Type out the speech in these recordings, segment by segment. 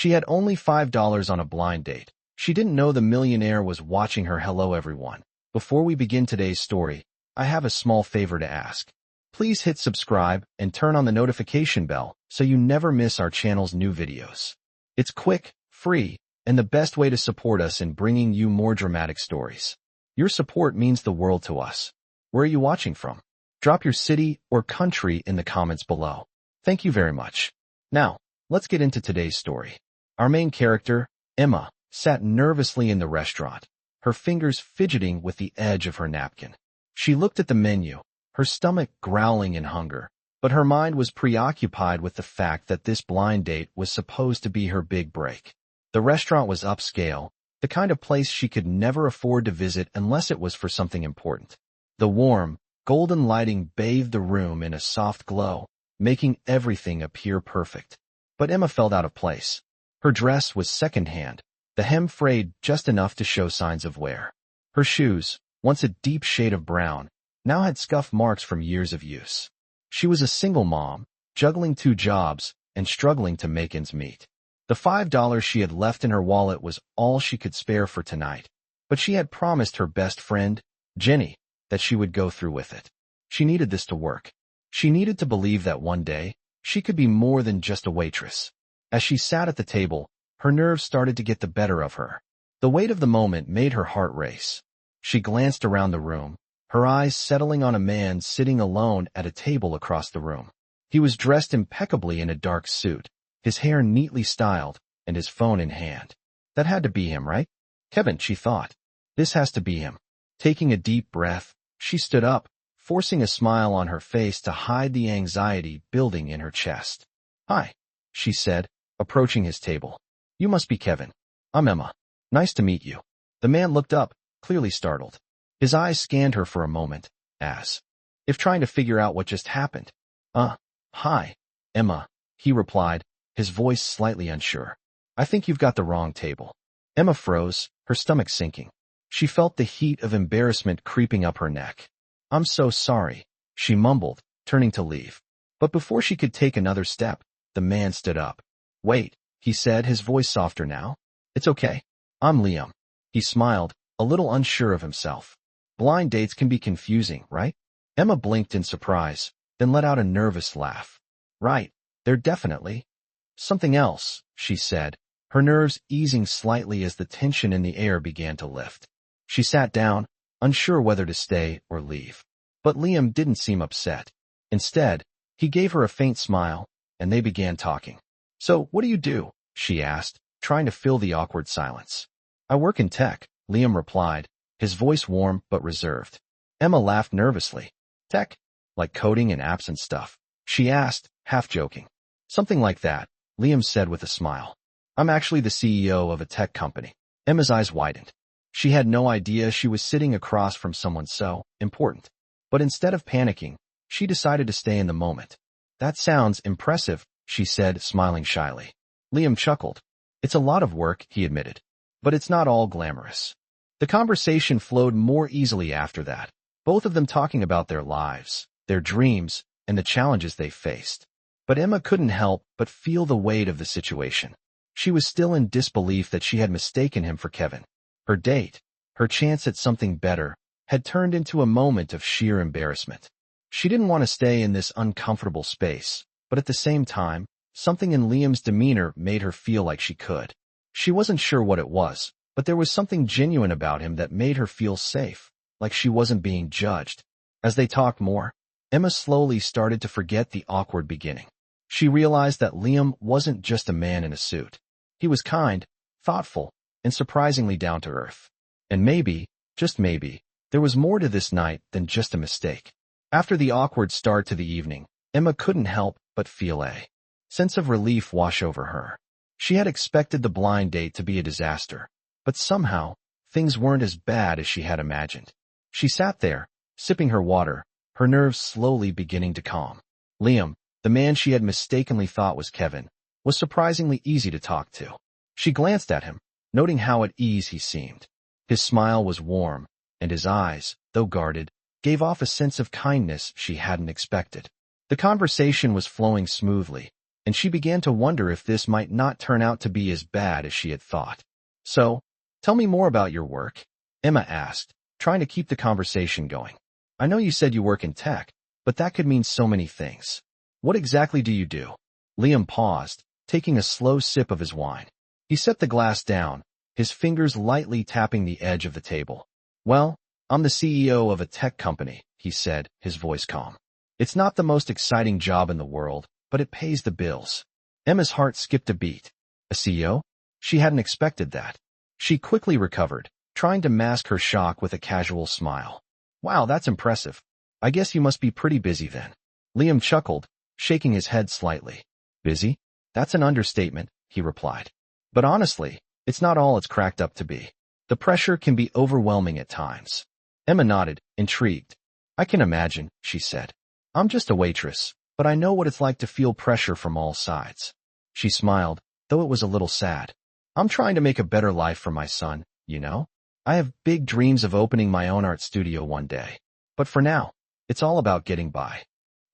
She had only $5 on a blind date. She didn't know the millionaire was watching her. Hello everyone. Before we begin today's story, I have a small favor to ask. Please hit subscribe and turn on the notification bell so you never miss our channel's new videos. It's quick, free, and the best way to support us in bringing you more dramatic stories. Your support means the world to us. Where are you watching from? Drop your city or country in the comments below. Thank you very much. Now, let's get into today's story. Our main character, Emma, sat nervously in the restaurant, her fingers fidgeting with the edge of her napkin. She looked at the menu, her stomach growling in hunger, but her mind was preoccupied with the fact that this blind date was supposed to be her big break. The restaurant was upscale, the kind of place she could never afford to visit unless it was for something important. The warm, golden lighting bathed the room in a soft glow, making everything appear perfect. But Emma felt out of place. Her dress was secondhand, the hem frayed just enough to show signs of wear. Her shoes, once a deep shade of brown, now had scuff marks from years of use. She was a single mom, juggling 2 jobs and struggling to make ends meet. The $5 she had left in her wallet was all she could spare for tonight, but she had promised her best friend, Jenny, that she would go through with it. She needed this to work. She needed to believe that one day, she could be more than just a waitress. As she sat at the table, her nerves started to get the better of her. The weight of the moment made her heart race. She glanced around the room, her eyes settling on a man sitting alone at a table across the room. He was dressed impeccably in a dark suit, his hair neatly styled, and his phone in hand. That had to be him, right? Kevin, she thought. This has to be him. Taking a deep breath, she stood up, forcing a smile on her face to hide the anxiety building in her chest. "Hi," she said, approaching his table. "You must be Kevin. I'm Emma. Nice to meet you." The man looked up, clearly startled. His eyes scanned her for a moment, as if trying to figure out what just happened. Hi, Emma," he replied, his voice slightly unsure. "I think you've got the wrong table." Emma froze, her stomach sinking. She felt the heat of embarrassment creeping up her neck. "I'm so sorry," she mumbled, turning to leave. But before she could take another step, the man stood up. "Wait," he said, his voice softer now. "It's okay. I'm Liam." He smiled, a little unsure of himself. Blind dates can be confusing, right? Emma blinked in surprise, then let out a nervous laugh. "Right, they're definitely something else," she said, her nerves easing slightly as the tension in the air began to lift. She sat down, unsure whether to stay or leave. But Liam didn't seem upset. Instead, he gave her a faint smile, and they began talking. "So, what do you do?" she asked, trying to fill the awkward silence. "I work in tech," Liam replied, his voice warm but reserved. Emma laughed nervously. "Tech? Like coding and apps and stuff?" she asked, half joking. "Something like that," Liam said with a smile. "I'm actually the CEO of a tech company." Emma's eyes widened. She had no idea she was sitting across from someone so important. But instead of panicking, she decided to stay in the moment. "That sounds impressive," she said, smiling shyly. Liam chuckled. "It's a lot of work," he admitted. "But it's not all glamorous." The conversation flowed more easily after that, both of them talking about their lives, their dreams, and the challenges they faced. But Emma couldn't help but feel the weight of the situation. She was still in disbelief that she had mistaken him for Kevin. Her date, her chance at something better, had turned into a moment of sheer embarrassment. She didn't want to stay in this uncomfortable space, but at the same time, something in Liam's demeanor made her feel like she could. She wasn't sure what it was, but there was something genuine about him that made her feel safe, like she wasn't being judged. As they talked more, Emma slowly started to forget the awkward beginning. She realized that Liam wasn't just a man in a suit. He was kind, thoughtful, and surprisingly down to earth. And maybe, just maybe, there was more to this night than just a mistake. After the awkward start to the evening, Emma couldn't help but feel a sense of relief wash over her. She had expected the blind date to be a disaster, but somehow, things weren't as bad as she had imagined. She sat there, sipping her water, her nerves slowly beginning to calm. Liam, the man she had mistakenly thought was Kevin, was surprisingly easy to talk to. She glanced at him, noting how at ease he seemed. His smile was warm, and his eyes, though guarded, gave off a sense of kindness she hadn't expected. The conversation was flowing smoothly, and she began to wonder if this might not turn out to be as bad as she had thought. "So, tell me more about your work," Emma asked, trying to keep the conversation going. "I know you said you work in tech, but that could mean so many things. What exactly do you do?" Liam paused, taking a slow sip of his wine. He set the glass down, his fingers lightly tapping the edge of the table. "Well, I'm the CEO of a tech company," he said, his voice calm. "It's not the most exciting job in the world, but it pays the bills." Emma's heart skipped a beat. A CEO? She hadn't expected that. She quickly recovered, trying to mask her shock with a casual smile. "Wow, that's impressive. I guess you must be pretty busy then." Liam chuckled, shaking his head slightly. "Busy? That's an understatement," he replied. "But honestly, it's not all it's cracked up to be. The pressure can be overwhelming at times." Emma nodded, intrigued. "I can imagine," she said. "I'm just a waitress, but I know what it's like to feel pressure from all sides." She smiled, though it was a little sad. "I'm trying to make a better life for my son, you know? I have big dreams of opening my own art studio one day. But for now, it's all about getting by."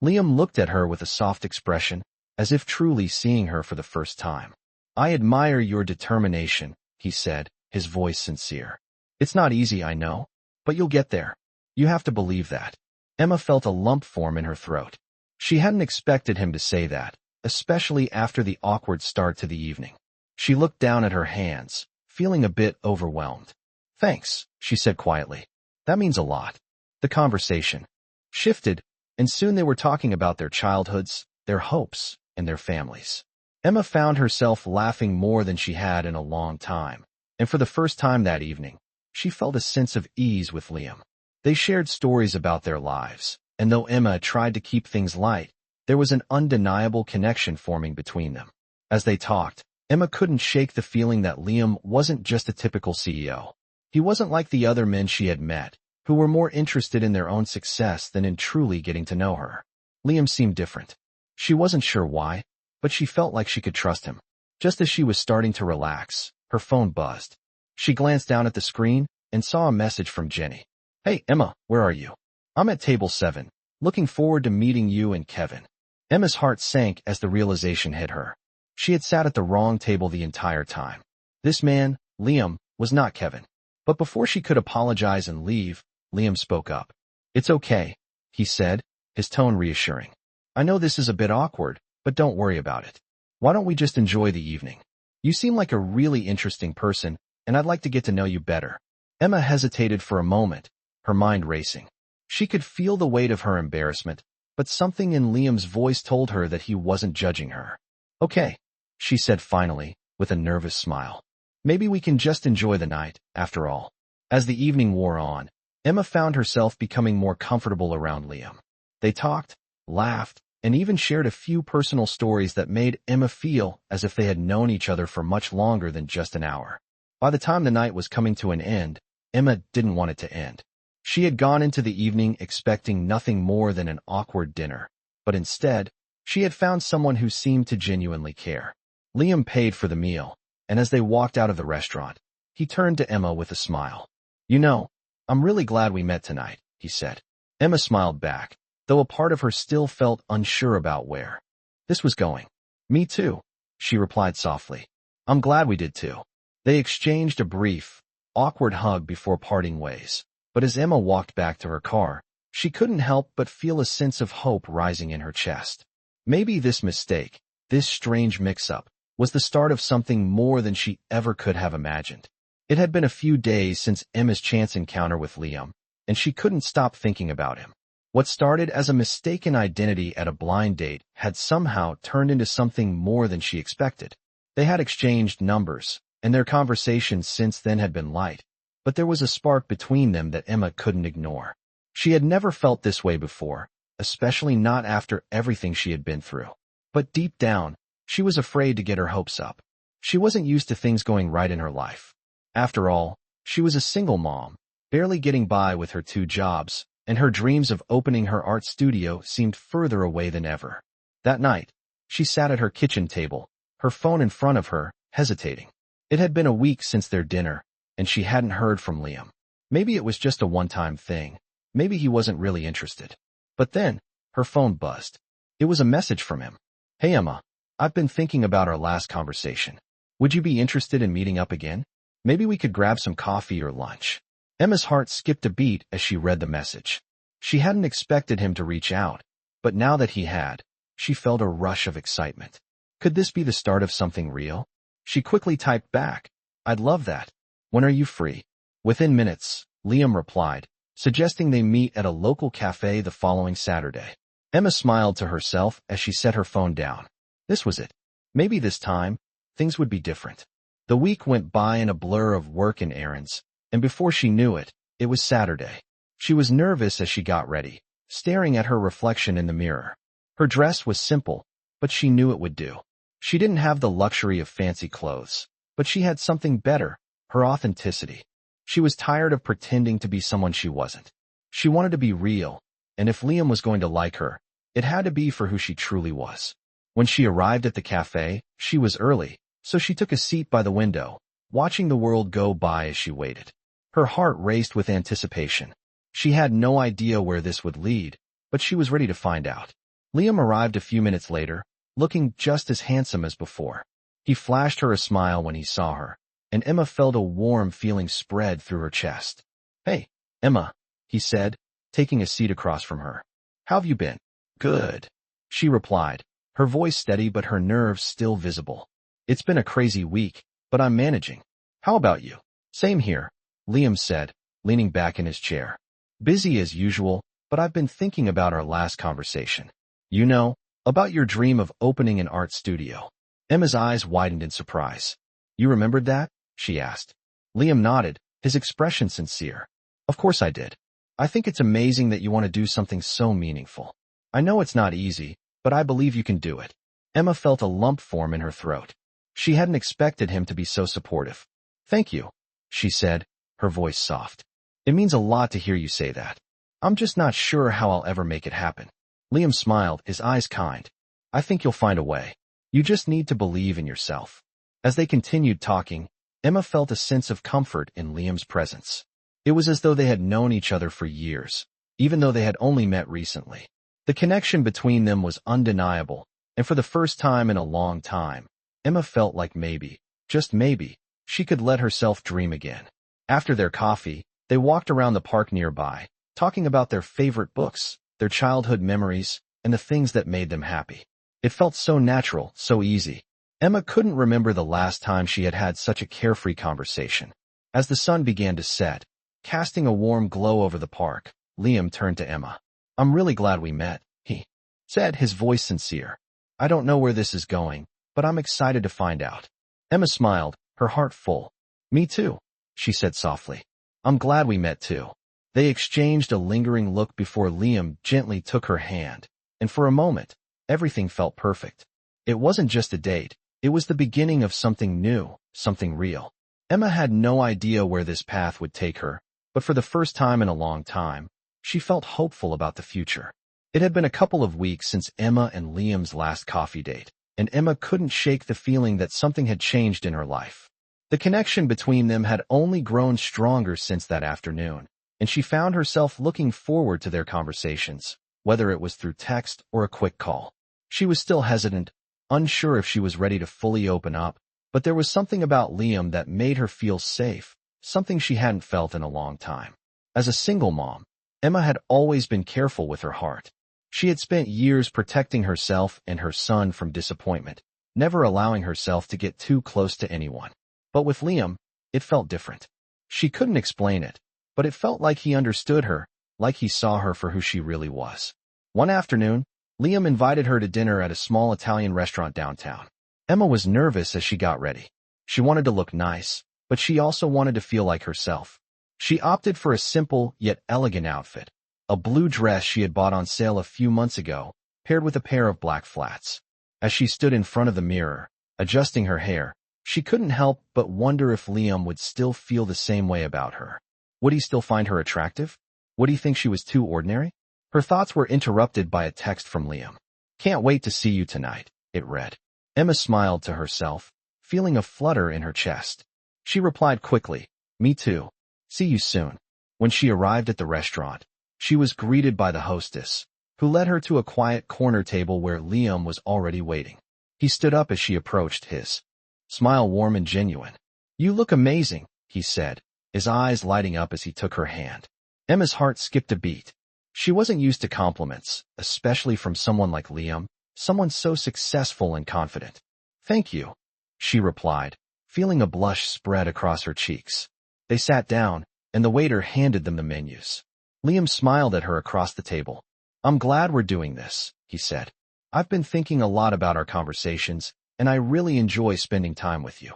Liam looked at her with a soft expression, as if truly seeing her for the first time. "I admire your determination," he said, his voice sincere. "It's not easy, I know, but you'll get there. You have to believe that." Emma felt a lump form in her throat. She hadn't expected him to say that, especially after the awkward start to the evening. She looked down at her hands, feeling a bit overwhelmed. "Thanks," she said quietly. "That means a lot." The conversation shifted, and soon they were talking about their childhoods, their hopes, and their families. Emma found herself laughing more than she had in a long time, and for the first time that evening, she felt a sense of ease with Liam. They shared stories about their lives, and though Emma tried to keep things light, there was an undeniable connection forming between them. As they talked, Emma couldn't shake the feeling that Liam wasn't just a typical CEO. He wasn't like the other men she had met, who were more interested in their own success than in truly getting to know her. Liam seemed different. She wasn't sure why, but she felt like she could trust him. Just as she was starting to relax, her phone buzzed. She glanced down at the screen and saw a message from Jenny. "Hey, Emma, where are you? I'm at table 7, looking forward to meeting you and Kevin." Emma's heart sank as the realization hit her. She had sat at the wrong table the entire time. This man, Liam, was not Kevin. But before she could apologize and leave, Liam spoke up. "It's okay," he said, his tone reassuring. "I know this is a bit awkward, but don't worry about it. Why don't we just enjoy the evening? You seem like a really interesting person, and I'd like to get to know you better." Emma hesitated for a moment, her mind racing. She could feel the weight of her embarrassment, but something in Liam's voice told her that he wasn't judging her. "Okay," she said finally, with a nervous smile. "Maybe we can just enjoy the night, after all." As the evening wore on, Emma found herself becoming more comfortable around Liam. They talked, laughed, and even shared a few personal stories that made Emma feel as if they had known each other for much longer than just an hour. By the time the night was coming to an end, Emma didn't want it to end. She had gone into the evening expecting nothing more than an awkward dinner, but instead, she had found someone who seemed to genuinely care. Liam paid for the meal, and as they walked out of the restaurant, he turned to Emma with a smile. "You know, I'm really glad we met tonight," he said. Emma smiled back, though a part of her still felt unsure about where this was going. "Me too," she replied softly. "I'm glad we did too." They exchanged a brief, awkward hug before parting ways, but as Emma walked back to her car, she couldn't help but feel a sense of hope rising in her chest. Maybe this mistake, this strange mix-up, was the start of something more than she ever could have imagined. It had been a few days since Emma's chance encounter with Liam, and she couldn't stop thinking about him. What started as a mistaken identity at a blind date had somehow turned into something more than she expected. They had exchanged numbers, and their conversations since then had been light, but there was a spark between them that Emma couldn't ignore. She had never felt this way before, especially not after everything she had been through. But deep down, she was afraid to get her hopes up. She wasn't used to things going right in her life. After all, she was a single mom, barely getting by with her 2 jobs, and her dreams of opening her art studio seemed further away than ever. That night, she sat at her kitchen table, her phone in front of her, hesitating. It had been a week since their dinner, and she hadn't heard from Liam. Maybe it was just a one-time thing. Maybe he wasn't really interested. But then, her phone buzzed. It was a message from him. "Hey Emma, I've been thinking about our last conversation. Would you be interested in meeting up again? Maybe we could grab some coffee or lunch." Emma's heart skipped a beat as she read the message. She hadn't expected him to reach out, but now that he had, she felt a rush of excitement. Could this be the start of something real? She quickly typed back, "I'd love that. When are you free?" Within minutes, Liam replied, suggesting they meet at a local cafe the following Saturday. Emma smiled to herself as she set her phone down. This was it. Maybe this time, things would be different. The week went by in a blur of work and errands, and before she knew it, it was Saturday. She was nervous as she got ready, staring at her reflection in the mirror. Her dress was simple, but she knew it would do. She didn't have the luxury of fancy clothes, but she had something better, her authenticity. She was tired of pretending to be someone she wasn't. She wanted to be real, and if Liam was going to like her, it had to be for who she truly was. When she arrived at the cafe, she was early, so she took a seat by the window, watching the world go by as she waited. Her heart raced with anticipation. She had no idea where this would lead, but she was ready to find out. Liam arrived a few minutes later, looking just as handsome as before. He flashed her a smile when he saw her, and Emma felt a warm feeling spread through her chest. "Hey, Emma," he said, taking a seat across from her. "How have you been?" "Good," she replied, her voice steady but her nerves still visible. "It's been a crazy week, but I'm managing. How about you?" "Same here," Liam said, leaning back in his chair. "Busy as usual, but I've been thinking about our last conversation. You know, about your dream of opening an art studio." Emma's eyes widened in surprise. "You remembered that?" she asked. Liam nodded, his expression sincere. "Of course I did. I think it's amazing that you want to do something so meaningful. I know it's not easy, but I believe you can do it." Emma felt a lump form in her throat. She hadn't expected him to be so supportive. "Thank you," she said, her voice soft. "It means a lot to hear you say that. I'm just not sure how I'll ever make it happen." Liam smiled, his eyes kind. "I think you'll find a way. You just need to believe in yourself." As they continued talking, Emma felt a sense of comfort in Liam's presence. It was as though they had known each other for years, even though they had only met recently. The connection between them was undeniable, and for the first time in a long time, Emma felt like maybe, just maybe, she could let herself dream again. After their coffee, they walked around the park nearby, talking about their favorite books, their childhood memories, and the things that made them happy. It felt so natural, so easy. Emma couldn't remember the last time she had had such a carefree conversation. As the sun began to set, casting a warm glow over the park, Liam turned to Emma. "I'm really glad we met," he said, his voice sincere. "I don't know where this is going, but I'm excited to find out." Emma smiled, her heart full. "Me too," she said softly. "I'm glad we met too." They exchanged a lingering look before Liam gently took her hand, and for a moment, everything felt perfect. It wasn't just a date, it was the beginning of something new, something real. Emma had no idea where this path would take her, but for the first time in a long time, she felt hopeful about the future. It had been a couple of weeks since Emma and Liam's last coffee date, and Emma couldn't shake the feeling that something had changed in her life. The connection between them had only grown stronger since that afternoon, and she found herself looking forward to their conversations, whether it was through text or a quick call. She was still hesitant, unsure if she was ready to fully open up, but there was something about Liam that made her feel safe, something she hadn't felt in a long time. As a single mom, Emma had always been careful with her heart. She had spent years protecting herself and her son from disappointment, never allowing herself to get too close to anyone. But with Liam, it felt different. She couldn't explain it, but it felt like he understood her, like he saw her for who she really was. One afternoon, Liam invited her to dinner at a small Italian restaurant downtown. Emma was nervous as she got ready. She wanted to look nice, but she also wanted to feel like herself. She opted for a simple yet elegant outfit, a blue dress she had bought on sale a few months ago, paired with a pair of black flats. As she stood in front of the mirror, adjusting her hair, she couldn't help but wonder if Liam would still feel the same way about her. Would he still find her attractive? Would he think she was too ordinary? Her thoughts were interrupted by a text from Liam. "Can't wait to see you tonight," it read. Emma smiled to herself, feeling a flutter in her chest. She replied quickly, "Me too. See you soon." When she arrived at the restaurant, she was greeted by the hostess, who led her to a quiet corner table where Liam was already waiting. He stood up as she approached, his smile warm and genuine. "You look amazing," he said, his eyes lighting up as he took her hand. Emma's heart skipped a beat. She wasn't used to compliments, especially from someone like Liam, someone so successful and confident. "Thank you," she replied, feeling a blush spread across her cheeks. They sat down, and the waiter handed them the menus. Liam smiled at her across the table. "I'm glad we're doing this," he said. "I've been thinking a lot about our conversations, and I really enjoy spending time with you."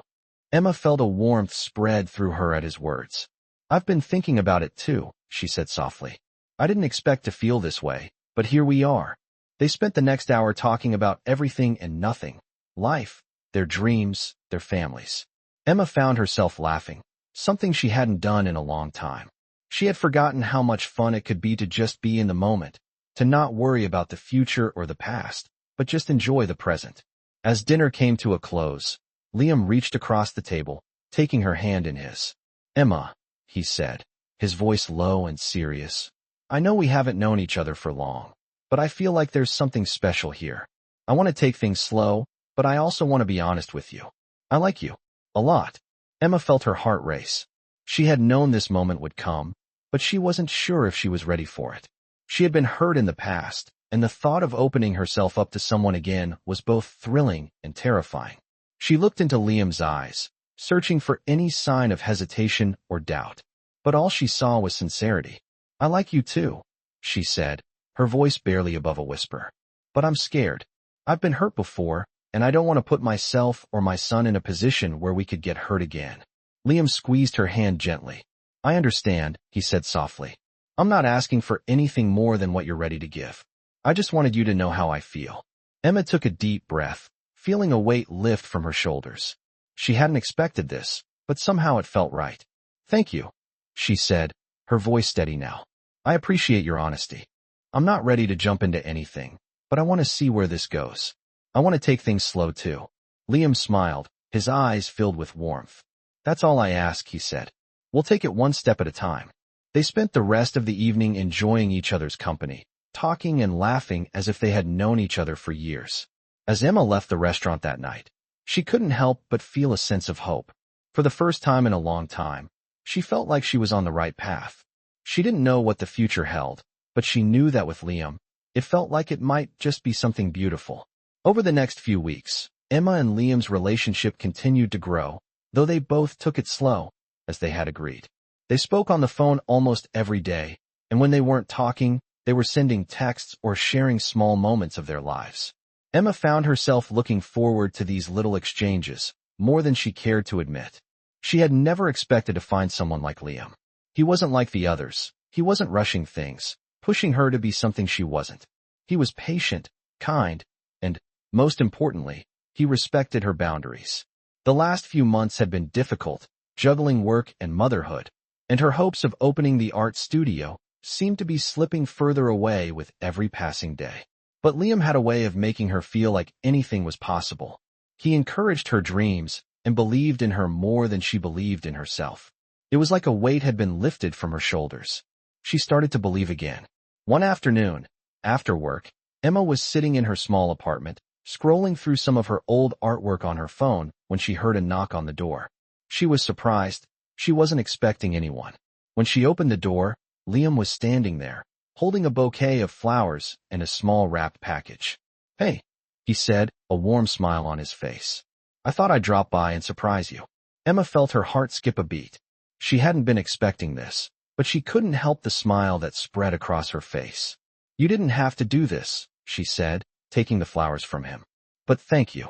Emma felt a warmth spread through her at his words. "I've been thinking about it too," she said softly. "I didn't expect to feel this way, but here we are." They spent the next hour talking about everything and nothing. Life, their dreams, their families. Emma found herself laughing, something she hadn't done in a long time. She had forgotten how much fun it could be to just be in the moment, to not worry about the future or the past, but just enjoy the present. As dinner came to a close, Liam reached across the table, taking her hand in his. "Emma," he said, his voice low and serious, "I know we haven't known each other for long, but I feel like there's something special here. I want to take things slow, but I also want to be honest with you. I like you. A lot." Emma felt her heart race. She had known this moment would come, but she wasn't sure if she was ready for it. She had been hurt in the past, and the thought of opening herself up to someone again was both thrilling and terrifying. She looked into Liam's eyes, searching for any sign of hesitation or doubt. But all she saw was sincerity. "I like you too," she said, her voice barely above a whisper. "But I'm scared. I've been hurt before, and I don't want to put myself or my son in a position where we could get hurt again." Liam squeezed her hand gently. "I understand," he said softly. "I'm not asking for anything more than what you're ready to give. I just wanted you to know how I feel." Emma took a deep breath, feeling a weight lift from her shoulders. She hadn't expected this, but somehow it felt right. "Thank you," she said, her voice steady now. "I appreciate your honesty. I'm not ready to jump into anything, but I want to see where this goes. I want to take things slow too." Liam smiled, his eyes filled with warmth. "That's all I ask," he said. "We'll take it one step at a time." They spent the rest of the evening enjoying each other's company, talking and laughing as if they had known each other for years. As Emma left the restaurant that night, she couldn't help but feel a sense of hope. For the first time in a long time, she felt like she was on the right path. She didn't know what the future held, but she knew that with Liam, it felt like it might just be something beautiful. Over the next few weeks, Emma and Liam's relationship continued to grow, though they both took it slow, as they had agreed. They spoke on the phone almost every day, and when they weren't talking, they were sending texts or sharing small moments of their lives. Emma found herself looking forward to these little exchanges, more than she cared to admit. She had never expected to find someone like Liam. He wasn't like the others. He wasn't rushing things, pushing her to be something she wasn't. He was patient, kind, and, most importantly, he respected her boundaries. The last few months had been difficult, juggling work and motherhood, and her hopes of opening the art studio seemed to be slipping further away with every passing day. But Liam had a way of making her feel like anything was possible. He encouraged her dreams and believed in her more than she believed in herself. It was like a weight had been lifted from her shoulders. She started to believe again. One afternoon, after work, Emma was sitting in her small apartment, scrolling through some of her old artwork on her phone when she heard a knock on the door. She was surprised. She wasn't expecting anyone. When she opened the door, Liam was standing there, holding a bouquet of flowers and a small wrapped package. "Hey," he said, a warm smile on his face. "I thought I'd drop by and surprise you." Emma felt her heart skip a beat. She hadn't been expecting this, but she couldn't help the smile that spread across her face. "You didn't have to do this," she said, taking the flowers from him. "But thank you."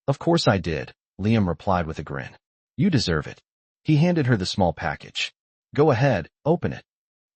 "Of course I did," Liam replied with a grin. "You deserve it." He handed her the small package. "Go ahead, open it."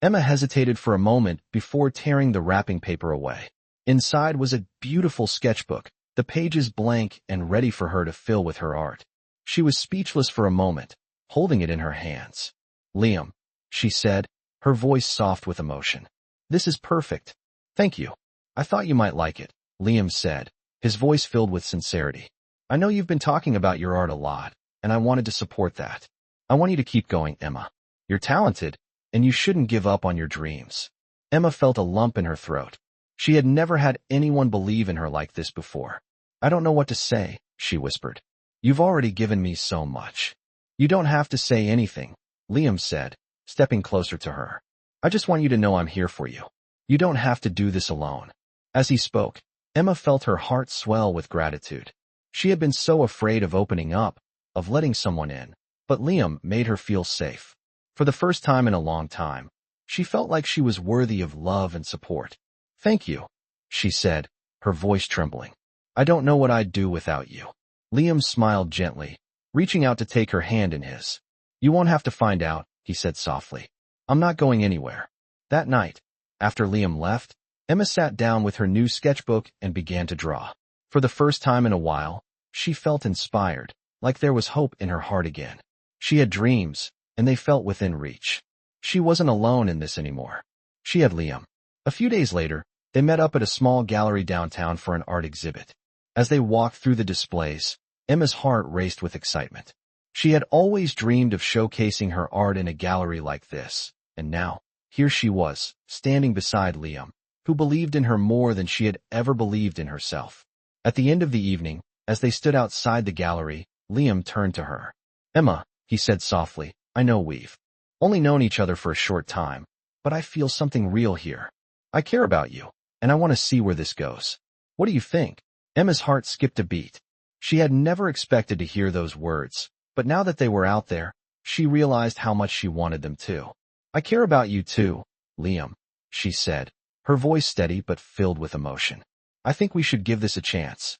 Emma hesitated for a moment before tearing the wrapping paper away. Inside was a beautiful sketchbook, the pages blank and ready for her to fill with her art. She was speechless for a moment, holding it in her hands. "Liam," she said, her voice soft with emotion. "This is perfect. Thank you. I thought you might like it," Liam said, his voice filled with sincerity. "I know you've been talking about your art a lot, and I wanted to support that. I want you to keep going, Emma. You're talented, and you shouldn't give up on your dreams." Emma felt a lump in her throat. She had never had anyone believe in her like this before. I don't know what to say, she whispered. You've already given me so much. You don't have to say anything, Liam said, stepping closer to her. I just want you to know I'm here for you. You don't have to do this alone. As he spoke, Emma felt her heart swell with gratitude. She had been so afraid of opening up, of letting someone in, but Liam made her feel safe. For the first time in a long time, she felt like she was worthy of love and support. Thank you, she said, her voice trembling. I don't know what I'd do without you. Liam smiled gently, reaching out to take her hand in his. You won't have to find out, he said softly. I'm not going anywhere. That night, after Liam left, Emma sat down with her new sketchbook and began to draw. For the first time in a while, she felt inspired, like there was hope in her heart again. She had dreams, and they felt within reach. She wasn't alone in this anymore. She had Liam. A few days later, they met up at a small gallery downtown for an art exhibit. As they walked through the displays, Emma's heart raced with excitement. She had always dreamed of showcasing her art in a gallery like this, and now, here she was, standing beside Liam, who believed in her more than she had ever believed in herself. At the end of the evening, as they stood outside the gallery, Liam turned to her. Emma, he said softly, I know we've only known each other for a short time, but I feel something real here. I care about you, and I want to see where this goes. What do you think? Emma's heart skipped a beat. She had never expected to hear those words, but now that they were out there, she realized how much she wanted them to. I care about you too, Liam, she said, her voice steady but filled with emotion. I think we should give this a chance.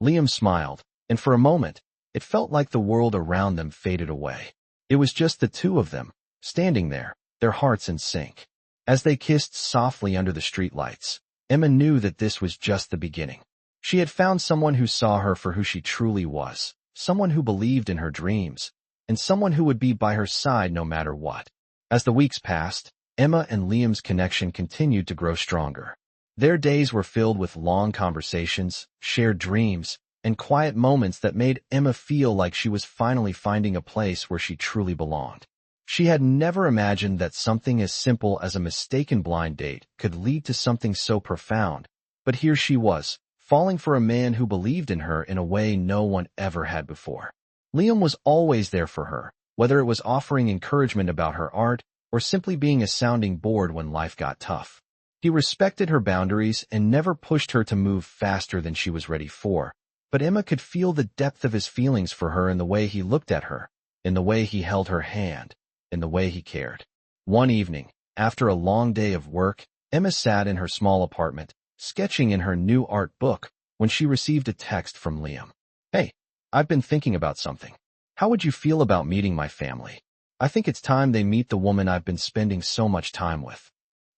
Liam smiled, and for a moment, it felt like the world around them faded away. It was just the two of them, standing there, their hearts in sync. As they kissed softly under the streetlights, Emma knew that this was just the beginning. She had found someone who saw her for who she truly was, someone who believed in her dreams, and someone who would be by her side no matter what. As the weeks passed, Emma and Liam's connection continued to grow stronger. Their days were filled with long conversations, shared dreams, and quiet moments that made Emma feel like she was finally finding a place where she truly belonged. She had never imagined that something as simple as a mistaken blind date could lead to something so profound, but here she was, falling for a man who believed in her in a way no one ever had before. Liam was always there for her, whether it was offering encouragement about her art or simply being a sounding board when life got tough. He respected her boundaries and never pushed her to move faster than she was ready for, but Emma could feel the depth of his feelings for her in the way he looked at her, in the way he held her hand, in the way he cared. One evening, after a long day of work, Emma sat in her small apartment, sketching in her new art book, when she received a text from Liam. Hey, I've been thinking about something. How would you feel about meeting my family? I think it's time they meet the woman I've been spending so much time with.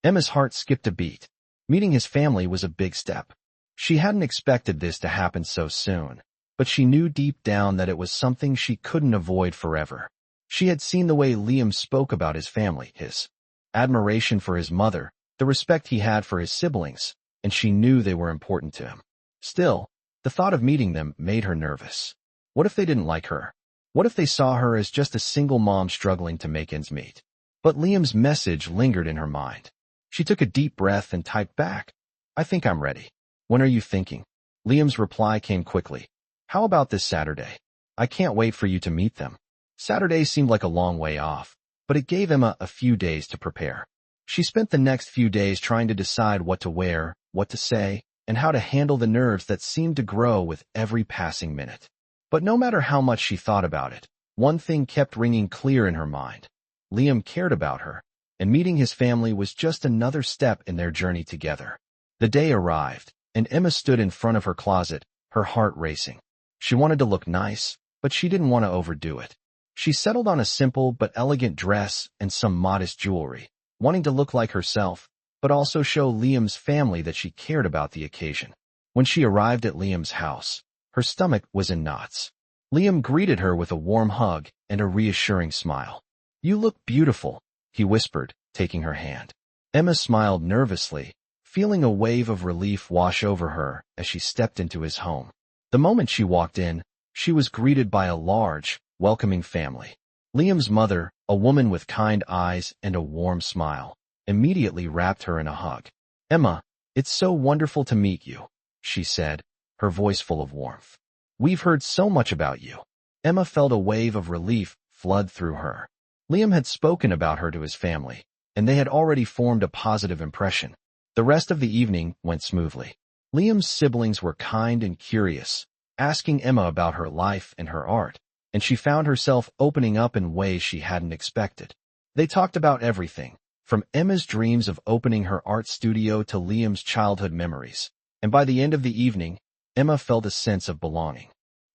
Emma's heart skipped a beat. Meeting his family was a big step. She hadn't expected this to happen so soon, but she knew deep down that it was something she couldn't avoid forever. She had seen the way Liam spoke about his family, his admiration for his mother, the respect he had for his siblings, and she knew they were important to him. Still, the thought of meeting them made her nervous. What if they didn't like her? What if they saw her as just a single mom struggling to make ends meet? But Liam's message lingered in her mind. She took a deep breath and typed back, I think I'm ready. When are you thinking? Liam's reply came quickly. How about this Saturday? I can't wait for you to meet them. Saturday seemed like a long way off, but it gave Emma a few days to prepare. She spent the next few days trying to decide what to wear, what to say, and how to handle the nerves that seemed to grow with every passing minute. But no matter how much she thought about it, one thing kept ringing clear in her mind. Liam cared about her, and meeting his family was just another step in their journey together. The day arrived, and Emma stood in front of her closet, her heart racing. She wanted to look nice, but she didn't want to overdo it. She settled on a simple but elegant dress and some modest jewelry, wanting to look like herself, but also show Liam's family that she cared about the occasion. When she arrived at Liam's house, her stomach was in knots. Liam greeted her with a warm hug and a reassuring smile. You look beautiful, he whispered, taking her hand. Emma smiled nervously, feeling a wave of relief wash over her as she stepped into his home. The moment she walked in, she was greeted by a large, welcoming family. Liam's mother, a woman with kind eyes and a warm smile, immediately wrapped her in a hug. Emma, it's so wonderful to meet you, she said, her voice full of warmth. "We've heard so much about you." Emma felt a wave of relief flood through her. Liam had spoken about her to his family, and they had already formed a positive impression. The rest of the evening went smoothly. Liam's siblings were kind and curious, asking Emma about her life and her art, and she found herself opening up in ways she hadn't expected. They talked about everything, from Emma's dreams of opening her art studio to Liam's childhood memories, and by the end of the evening, Emma felt a sense of belonging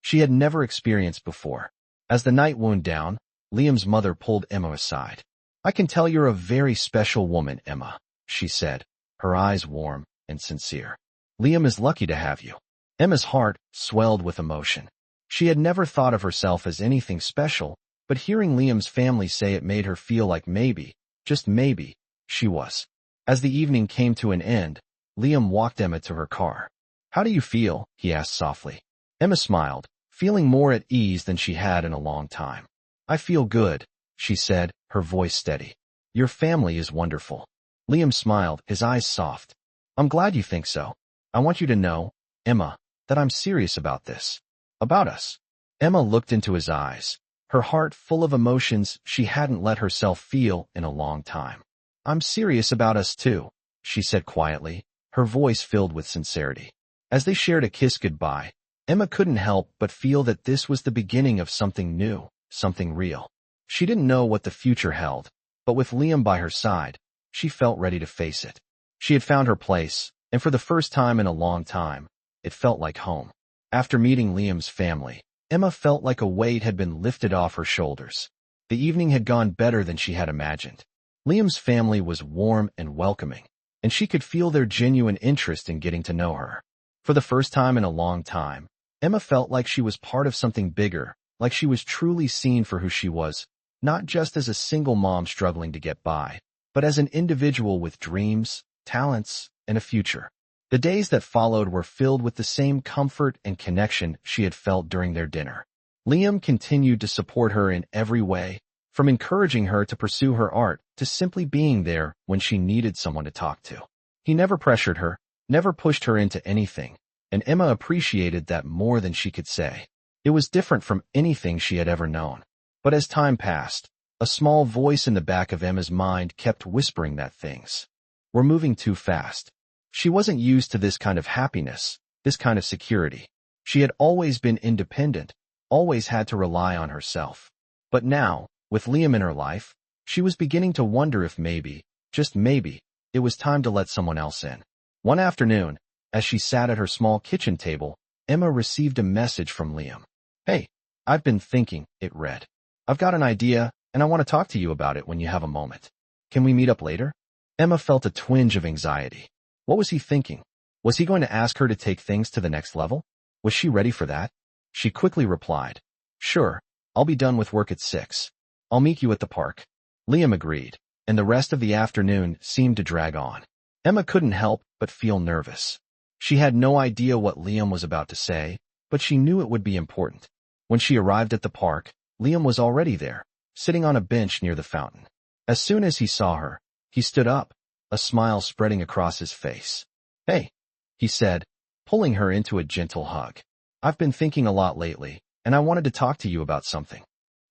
she had never experienced before. As the night wound down, Liam's mother pulled Emma aside. "I can tell you're a very special woman, Emma," she said, her eyes warm and sincere. "Liam is lucky to have you." Emma's heart swelled with emotion. She had never thought of herself as anything special, but hearing Liam's family say it made her feel like maybe, just maybe, she was. As the evening came to an end, Liam walked Emma to her car. "How do you feel?" he asked softly. Emma smiled, feeling more at ease than she had in a long time. "I feel good," she said, her voice steady. "Your family is wonderful." Liam smiled, his eyes soft. "I'm glad you think so. I want you to know, Emma, that I'm serious about this. About us." Emma looked into his eyes, her heart full of emotions she hadn't let herself feel in a long time. "I'm serious about us too," she said quietly, her voice filled with sincerity. As they shared a kiss goodbye, Emma couldn't help but feel that this was the beginning of something new, something real. She didn't know what the future held, but with Liam by her side, she felt ready to face it. She had found her place, and for the first time in a long time, it felt like home. After meeting Liam's family, Emma felt like a weight had been lifted off her shoulders. The evening had gone better than she had imagined. Liam's family was warm and welcoming, and she could feel their genuine interest in getting to know her. For the first time in a long time, Emma felt like she was part of something bigger, like she was truly seen for who she was, not just as a single mom struggling to get by, but as an individual with dreams, talents, and a future. The days that followed were filled with the same comfort and connection she had felt during their dinner. Liam continued to support her in every way, from encouraging her to pursue her art to simply being there when she needed someone to talk to. He never pressured her, never pushed her into anything, and Emma appreciated that more than she could say. It was different from anything she had ever known. But as time passed, a small voice in the back of Emma's mind kept whispering that things were moving too fast. She wasn't used to this kind of happiness, this kind of security. She had always been independent, always had to rely on herself. But now, with Liam in her life, she was beginning to wonder if maybe, just maybe, it was time to let someone else in. One afternoon, as she sat at her small kitchen table, Emma received a message from Liam. "Hey, I've been thinking," it read. "I've got an idea, and I want to talk to you about it when you have a moment. Can we meet up later?" Emma felt a twinge of anxiety. What was he thinking? Was he going to ask her to take things to the next level? Was she ready for that? She quickly replied, "Sure, I'll be done with work at 6. I'll meet you at the park." Liam agreed, and the rest of the afternoon seemed to drag on. Emma couldn't help but feel nervous. She had no idea what Liam was about to say, but she knew it would be important. When she arrived at the park, Liam was already there, sitting on a bench near the fountain. As soon as he saw her, he stood up, a smile spreading across his face. "Hey," he said, pulling her into a gentle hug. "I've been thinking a lot lately, and I wanted to talk to you about something."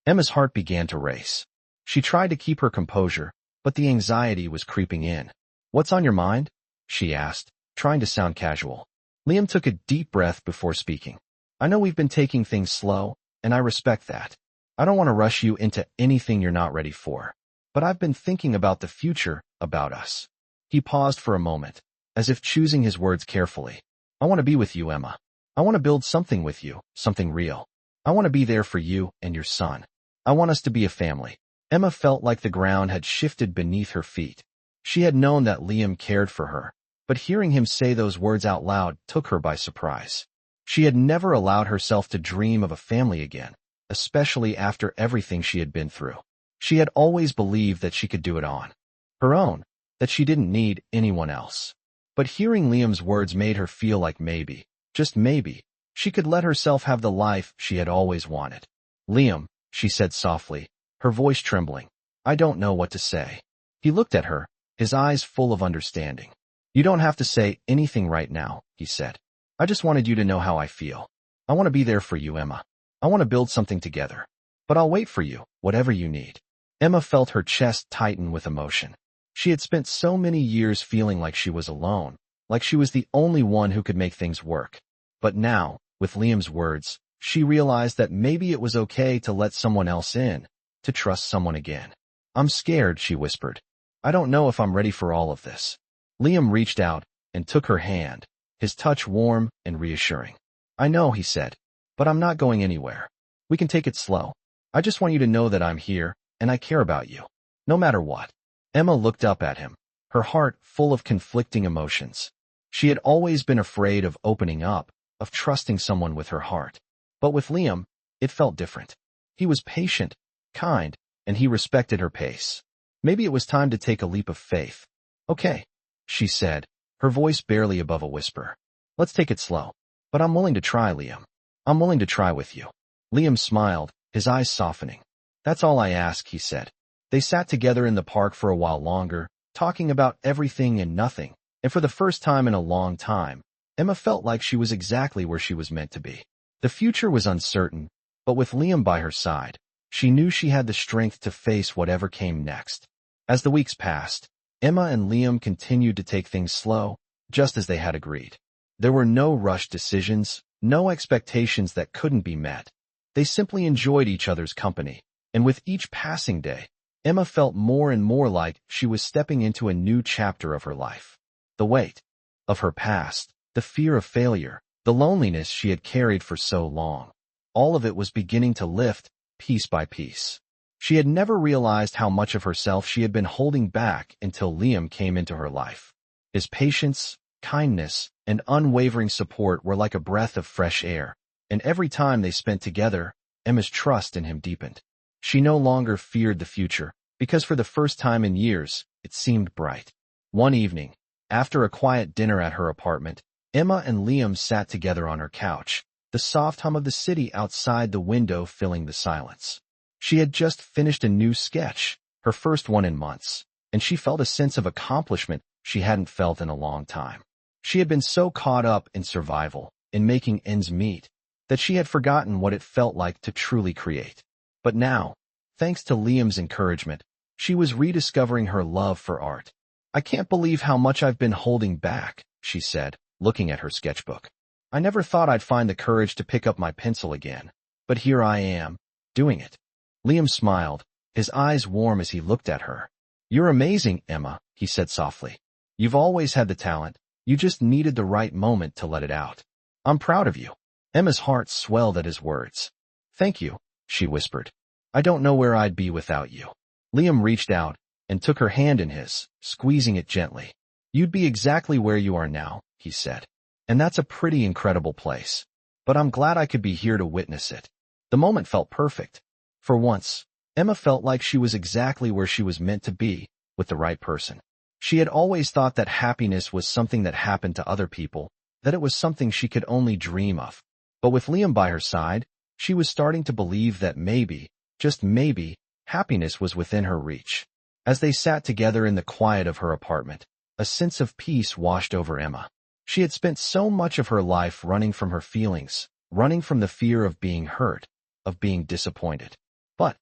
Emma's heart began to race. She tried to keep her composure, but the anxiety was creeping in. "What's on your mind?" she asked, trying to sound casual. Liam took a deep breath before speaking. "I know we've been taking things slow, and I respect that. I don't want to rush you into anything you're not ready for. But I've been thinking about the future, about us." He paused for a moment, as if choosing his words carefully. "I want to be with you, Emma. I want to build something with you, something real. I want to be there for you and your son. I want us to be a family." Emma felt like the ground had shifted beneath her feet. She had known that Liam cared for her, but hearing him say those words out loud took her by surprise. She had never allowed herself to dream of a family again, especially after everything she had been through. She had always believed that she could do it on her own, that she didn't need anyone else. But hearing Liam's words made her feel like maybe, just maybe, she could let herself have the life she had always wanted. "Liam," she said softly, her voice trembling, "I don't know what to say." He looked at her, his eyes full of understanding. "You don't have to say anything right now," he said. I just wanted you to know how I feel. I want to be there for you, Emma. I want to build something together. But I'll wait for you, whatever you need. Emma felt her chest tighten with emotion. She had spent so many years feeling like she was alone, like she was the only one who could make things work. But now, with Liam's words, she realized that maybe it was okay to let someone else in, to trust someone again. I'm scared, she whispered. I don't know if I'm ready for all of this. Liam reached out and took her hand, his touch warm and reassuring. I know, he said, but I'm not going anywhere. We can take it slow. I just want you to know that I'm here, and I care about you, no matter what. Emma looked up at him, her heart full of conflicting emotions. She had always been afraid of opening up, of trusting someone with her heart. But with Liam, it felt different. He was patient, kind, and he respected her pace. Maybe it was time to take a leap of faith. Okay, she said, her voice barely above a whisper. Let's take it slow. But I'm willing to try, Liam. I'm willing to try with you. Liam smiled, his eyes softening. That's all I ask, he said. They sat together in the park for a while longer, talking about everything and nothing, and for the first time in a long time, Emma felt like she was exactly where she was meant to be. The future was uncertain, but with Liam by her side, she knew she had the strength to face whatever came next. As the weeks passed, Emma and Liam continued to take things slow, just as they had agreed. There were no rushed decisions, no expectations that couldn't be met. They simply enjoyed each other's company, and with each passing day, Emma felt more and more like she was stepping into a new chapter of her life. The weight of her past, the fear of failure, the loneliness she had carried for so long, all of it was beginning to lift, piece by piece. She had never realized how much of herself she had been holding back until Liam came into her life. His patience, kindness, and unwavering support were like a breath of fresh air, and every time they spent together, Emma's trust in him deepened. She no longer feared the future, because for the first time in years, it seemed bright. One evening, after a quiet dinner at her apartment, Emma and Liam sat together on her couch, the soft hum of the city outside the window filling the silence. She had just finished a new sketch, her first one in months, and she felt a sense of accomplishment she hadn't felt in a long time. She had been so caught up in survival, in making ends meet, that she had forgotten what it felt like to truly create. But now, thanks to Liam's encouragement, she was rediscovering her love for art. I can't believe how much I've been holding back, she said, looking at her sketchbook. I never thought I'd find the courage to pick up my pencil again, but here I am, doing it. Liam smiled, his eyes warm as he looked at her. You're amazing, Emma, he said softly. You've always had the talent, you just needed the right moment to let it out. I'm proud of you. Emma's heart swelled at his words. Thank you, she whispered. I don't know where I'd be without you. Liam reached out and took her hand in his, squeezing it gently. You'd be exactly where you are now, he said. And that's a pretty incredible place. But I'm glad I could be here to witness it. The moment felt perfect. For once, Emma felt like she was exactly where she was meant to be, with the right person. She had always thought that happiness was something that happened to other people, that it was something she could only dream of. But with Liam by her side, she was starting to believe that maybe, just maybe, happiness was within her reach. As they sat together in the quiet of her apartment, a sense of peace washed over Emma. She had spent so much of her life running from her feelings, running from the fear of being hurt, of being disappointed. But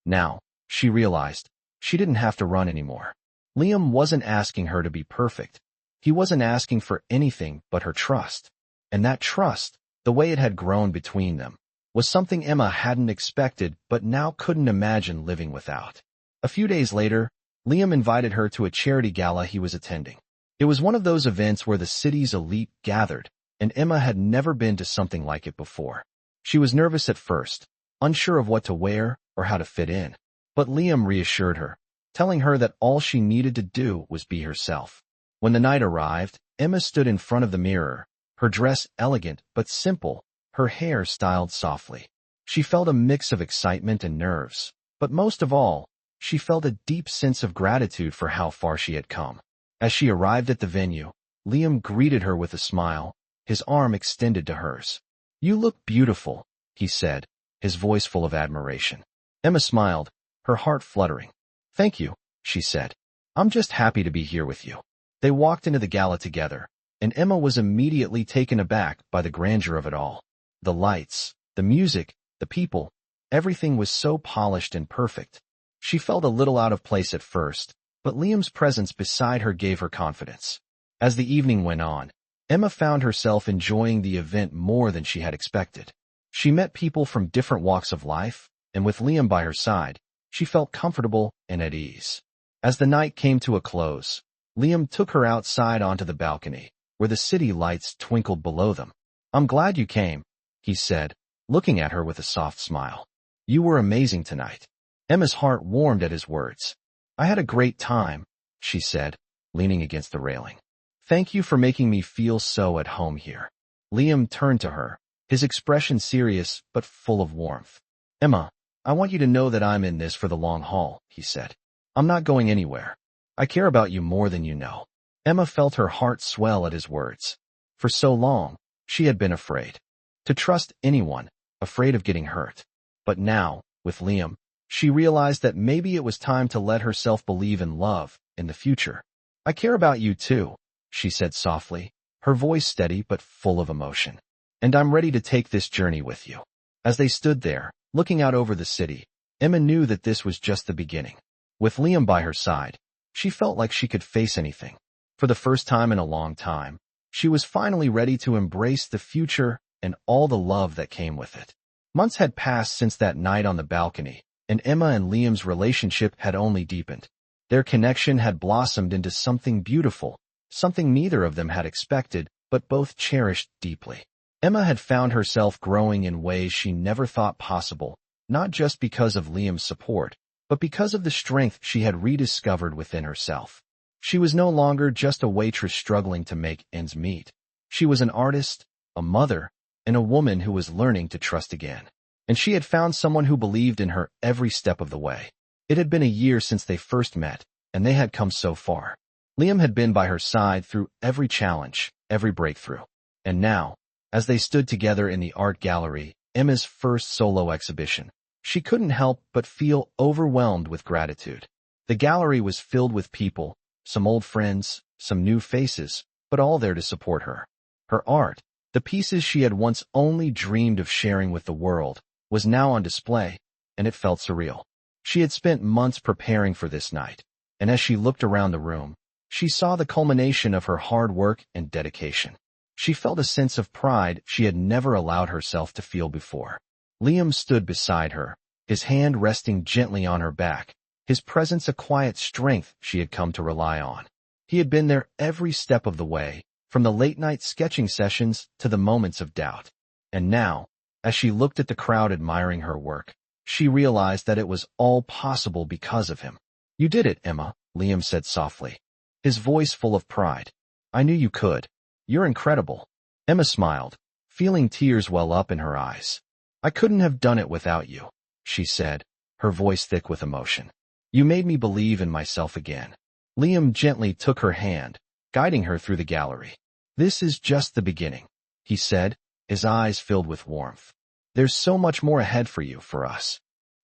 now, she realized, she didn't have to run anymore. Liam wasn't asking her to be perfect. He wasn't asking for anything but her trust. And that trust, the way it had grown between them, was something Emma hadn't expected but now couldn't imagine living without. A few days later, Liam invited her to a charity gala he was attending. It was one of those events where the city's elite gathered, and Emma had never been to something like it before. She was nervous at first, unsure of what to wear or how to fit in. But Liam reassured her, telling her that all she needed to do was be herself. When the night arrived, Emma stood in front of the mirror, her dress elegant but simple, her hair styled softly. She felt a mix of excitement and nerves, but most of all, she felt a deep sense of gratitude for how far she had come. As she arrived at the venue, Liam greeted her with a smile, his arm extended to hers. You look beautiful, he said, his voice full of admiration. Emma smiled, her heart fluttering. Thank you, she said. I'm just happy to be here with you. They walked into the gala together, and Emma was immediately taken aback by the grandeur of it all. The lights, the music, the people, everything was so polished and perfect. She felt a little out of place at first, but Liam's presence beside her gave her confidence. As the evening went on, Emma found herself enjoying the event more than she had expected. She met people from different walks of life, and with Liam by her side, she felt comfortable and at ease. As the night came to a close, Liam took her outside onto the balcony, where the city lights twinkled below them. "I'm glad you came," he said, looking at her with a soft smile. "You were amazing tonight." Emma's heart warmed at his words. "I had a great time," she said, leaning against the railing. "Thank you for making me feel so at home here." Liam turned to her, his expression serious but full of warmth. "Emma, I want you to know that I'm in this for the long haul," he said. "I'm not going anywhere. I care about you more than you know." Emma felt her heart swell at his words. For so long, she had been afraid to trust anyone, afraid of getting hurt. But now, with Liam, she realized that maybe it was time to let herself believe in love in the future. "I care about you too," she said softly, her voice steady but full of emotion. "And I'm ready to take this journey with you." As they stood there, looking out over the city, Emma knew that this was just the beginning. With Liam by her side, she felt like she could face anything. For the first time in a long time, she was finally ready to embrace the future and all the love that came with it. Months had passed since that night on the balcony, and Emma and Liam's relationship had only deepened. Their connection had blossomed into something beautiful, something neither of them had expected, but both cherished deeply. Emma had found herself growing in ways she never thought possible, not just because of Liam's support, but because of the strength she had rediscovered within herself. She was no longer just a waitress struggling to make ends meet. She was an artist, a mother, and a woman who was learning to trust again. And she had found someone who believed in her every step of the way. It had been a year since they first met, and they had come so far. Liam had been by her side through every challenge, every breakthrough. And now, as they stood together in the art gallery, Emma's first solo exhibition, she couldn't help but feel overwhelmed with gratitude. The gallery was filled with people, some old friends, some new faces, but all there to support her. Her art, the pieces she had once only dreamed of sharing with the world, was now on display, and it felt surreal. She had spent months preparing for this night, and as she looked around the room, she saw the culmination of her hard work and dedication. She felt a sense of pride she had never allowed herself to feel before. Liam stood beside her, his hand resting gently on her back, his presence a quiet strength she had come to rely on. He had been there every step of the way, from the late-night sketching sessions to the moments of doubt. And now, as she looked at the crowd admiring her work, she realized that it was all possible because of him. "You did it, Emma," Liam said softly, his voice full of pride. "I knew you could. You're incredible." Emma smiled, feeling tears well up in her eyes. "I couldn't have done it without you," she said, her voice thick with emotion. "You made me believe in myself again." Liam gently took her hand, guiding her through the gallery. "This is just the beginning," he said, his eyes filled with warmth. "There's so much more ahead for you, for us."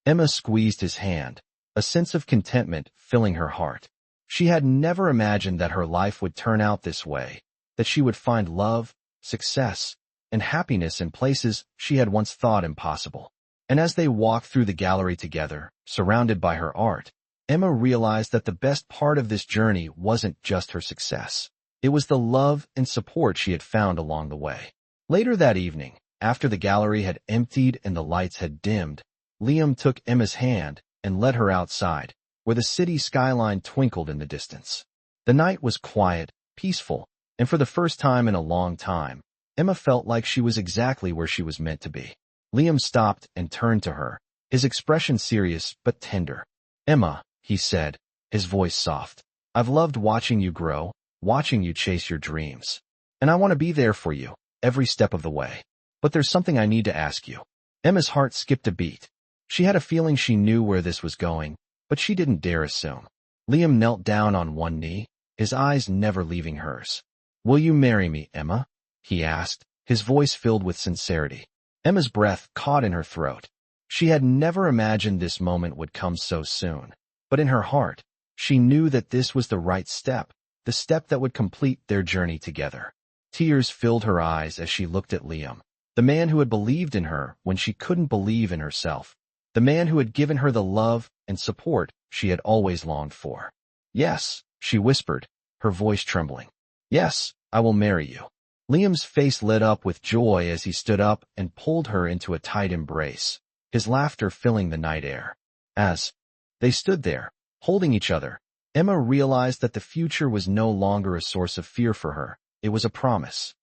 Emma squeezed his hand, a sense of contentment filling her heart. She had never imagined that her life would turn out this way, that she would find love, success, and happiness in places she had once thought impossible. And as they walked through the gallery together, surrounded by her art, Emma realized that the best part of this journey wasn't just her success. It was the love and support she had found along the way. Later that evening, after the gallery had emptied and the lights had dimmed, Liam took Emma's hand and led her outside, where the city skyline twinkled in the distance. The night was quiet, peaceful, and for the first time in a long time, Emma felt like she was exactly where she was meant to be. Liam stopped and turned to her, his expression serious but tender. "Emma," he said, his voice soft, "I've loved watching you grow, watching you chase your dreams. And I want to be there for you, every step of the way. But there's something I need to ask you." Emma's heart skipped a beat. She had a feeling she knew where this was going, but she didn't dare assume. Liam knelt down on one knee, his eyes never leaving hers. "Will you marry me, Emma?" he asked, his voice filled with sincerity. Emma's breath caught in her throat. She had never imagined this moment would come so soon, but in her heart, she knew that this was the right step, the step that would complete their journey together. Tears filled her eyes as she looked at Liam, the man who had believed in her when she couldn't believe in herself, the man who had given her the love and support she had always longed for. "Yes," she whispered, her voice trembling. "Yes, I will marry you." Liam's face lit up with joy as he stood up and pulled her into a tight embrace, his laughter filling the night air. As they stood there, holding each other, Emma realized that the future was no longer a source of fear for her. It was a promise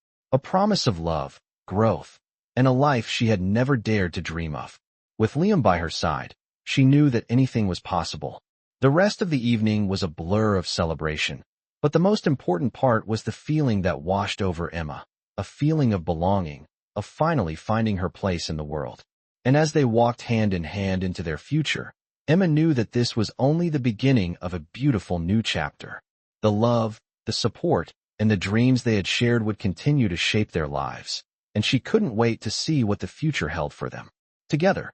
of love, growth, and a life she had never dared to dream of. With Liam by her side, she knew that anything was possible. The rest of the evening was a blur of celebration, but the most important part was the feeling that washed over Emma, a feeling of belonging, of finally finding her place in the world. And as they walked hand in hand into their future, Emma knew that this was only the beginning of a beautiful new chapter. The love, the support, and the dreams they had shared would continue to shape their lives, and she couldn't wait to see what the future held for them. Together,